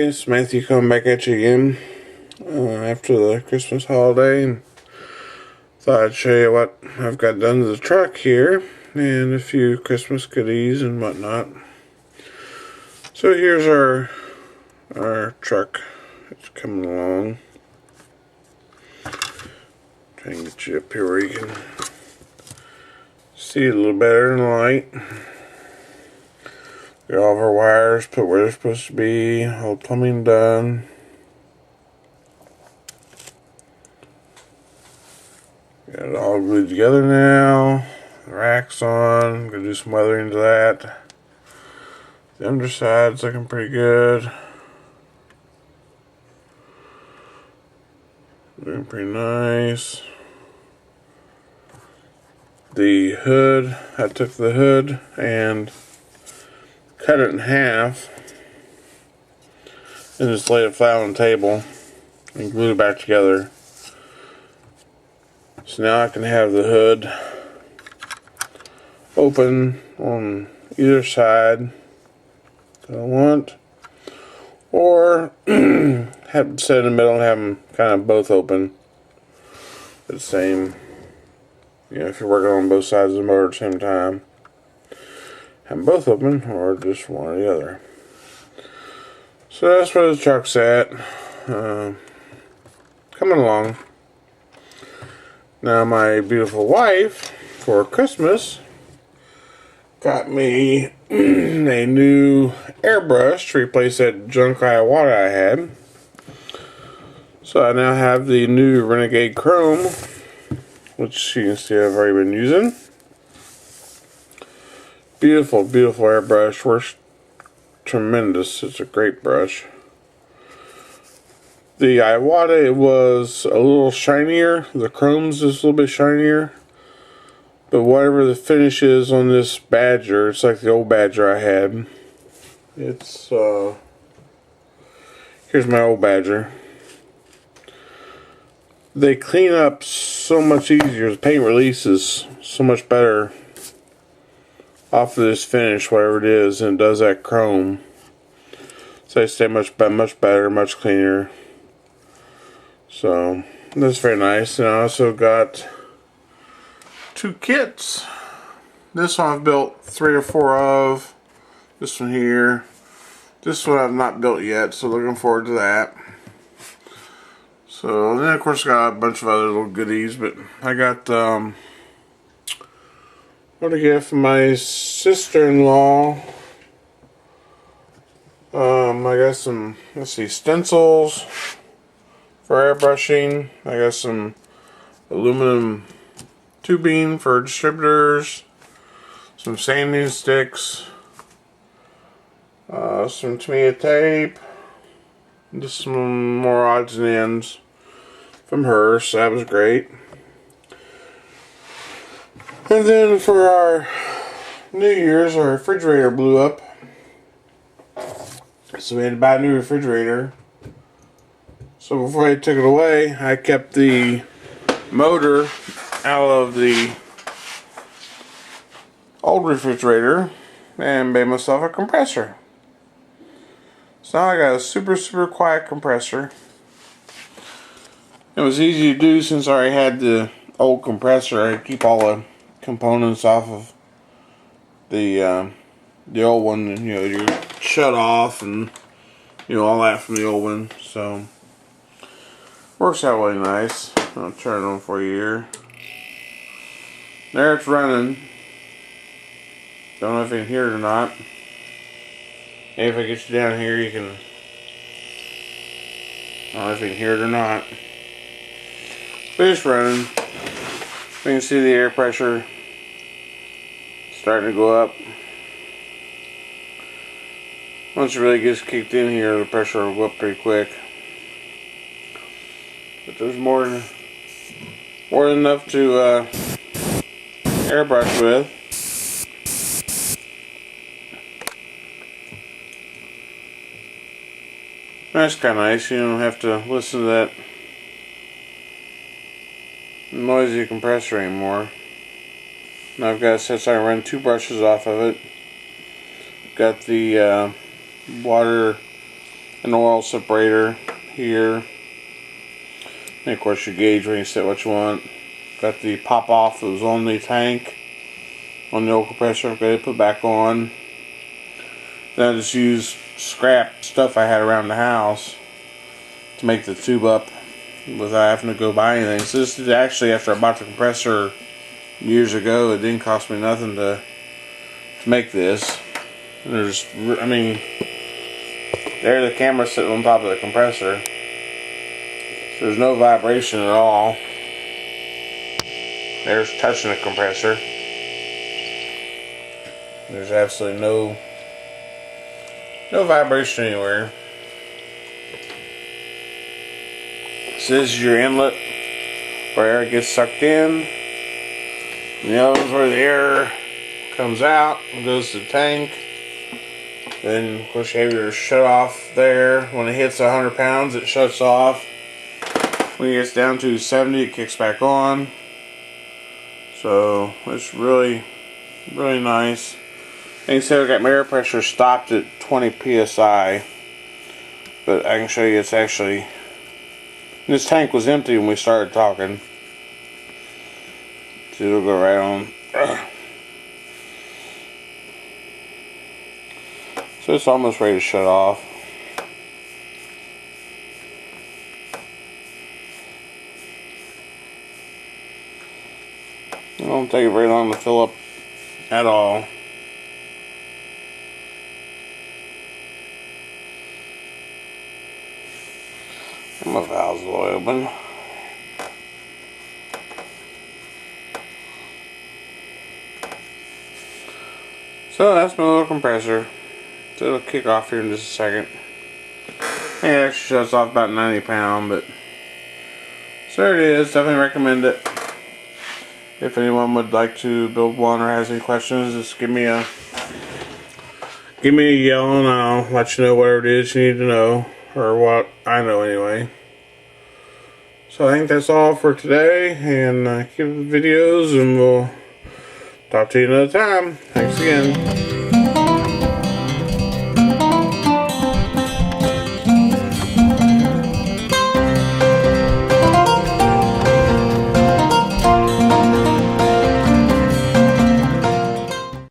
It's Matthew coming back at you again after the Christmas holiday, and thought I'd show you what I've got done to the truck here and a few Christmas goodies and whatnot. So here's our truck. It's coming along. Try and get you up here where you can see it a little better in the light. Got all of our wires put where they're supposed to be, all the plumbing done. Got it all glued together now. The rack's on. Gonna do some weathering to that. The underside's looking pretty good. Looking pretty nice. The hood, I took the hood and cut it in half and just laid it flat on the table and glued it back together. So now I can have the hood open on either side that I want, or have it set in the middle and have them kind of both open at the same, if you're working on both sides of the motor at the same time. Have them both open, or just one or the other. So that's where the truck's at. Coming along. Now my beautiful wife, for Christmas, got me a new airbrush to replace that junk Iwata I had. So I now have the new Renegade Chrome, which you can see I've already been using. Beautiful, beautiful airbrush. Works tremendous. It's a great brush. The Iwata, it was a little shinier. The chrome's just a little bit shinier. But whatever the finish is on this Badger, it's like the old Badger I had. It's, here's my old Badger. They clean up so much easier. The paint releases so much better off of this finish, whatever it is, and it does that chrome. So they stay much better, much cleaner. So that's very nice. And I also got two kits. This one I've built 3 or 4 of. This one here. This one I've not built yet, so looking forward to that. So then of course I got a bunch of other little goodies, but I got what I get from my sister-in-law. I got some, let's see, stencils for airbrushing. I got some aluminum tubing for distributors, some sanding sticks, some Tamiya tape, just some more odds and ends from her, so that was great. And then for our New Year's, our refrigerator blew up, so we had to buy a new refrigerator. So before I took it away, I kept the motor out of the old refrigerator and made myself a compressor. So now I got a super quiet compressor. It was easy to do since I already had the old compressor. I keep all the components off of the old one, and you shut off and all that from the old one. So works out really nice. I'll turn it on for you here. There it's running. Don't know if you can hear it or not. Maybe if I get you down here you can, I don't know if you can hear it or not. But it's running. You can see the air pressure starting to go up. Once it really gets kicked in here, the pressure will go up pretty quick. But there's more than enough to airbrush with. That's kind of nice. You don't have to listen to that noisy compressor anymore. Now I've got it set so I can run 2 brushes off of it. Got the water an oil separator here. And of course your gauge when you set what you want. Got the pop off that was on the tank, on the oil compressor. Got it put back on. Then I just used scrap stuff I had around the house to make the tube up without having to go buy anything. So this is actually after I bought the compressor years ago. It didn't cost me nothing to make this. And there's, I mean, there the camera sitting on top of the compressor. So there's no vibration at all. There's touching the compressor. There's absolutely no vibration anywhere. So this is your inlet where air gets sucked in. And the other one's where the air comes out and goes to the tank. Then of course you have your shut off there. When it hits 100 pounds it shuts off. When it gets down to 70 it kicks back on. So it's really nice. And you see I got my air pressure stopped at 20 psi. But I can show you it's actually, this tank was empty when we started talking. So it'll go right on. So it's almost ready to shut off. It don't take very long to fill up at all. My valves will open. So that's my little compressor. So it'll kick off here in just a second. And it actually shuts off about 90 pounds, but so there it is. Definitely recommend it. If anyone would like to build one or has any questions, just give me a yell and I'll let you know whatever it is you need to know, or what I know anyway. So I think that's all for today, and keep the videos, and we'll talk to you another time. Thanks again.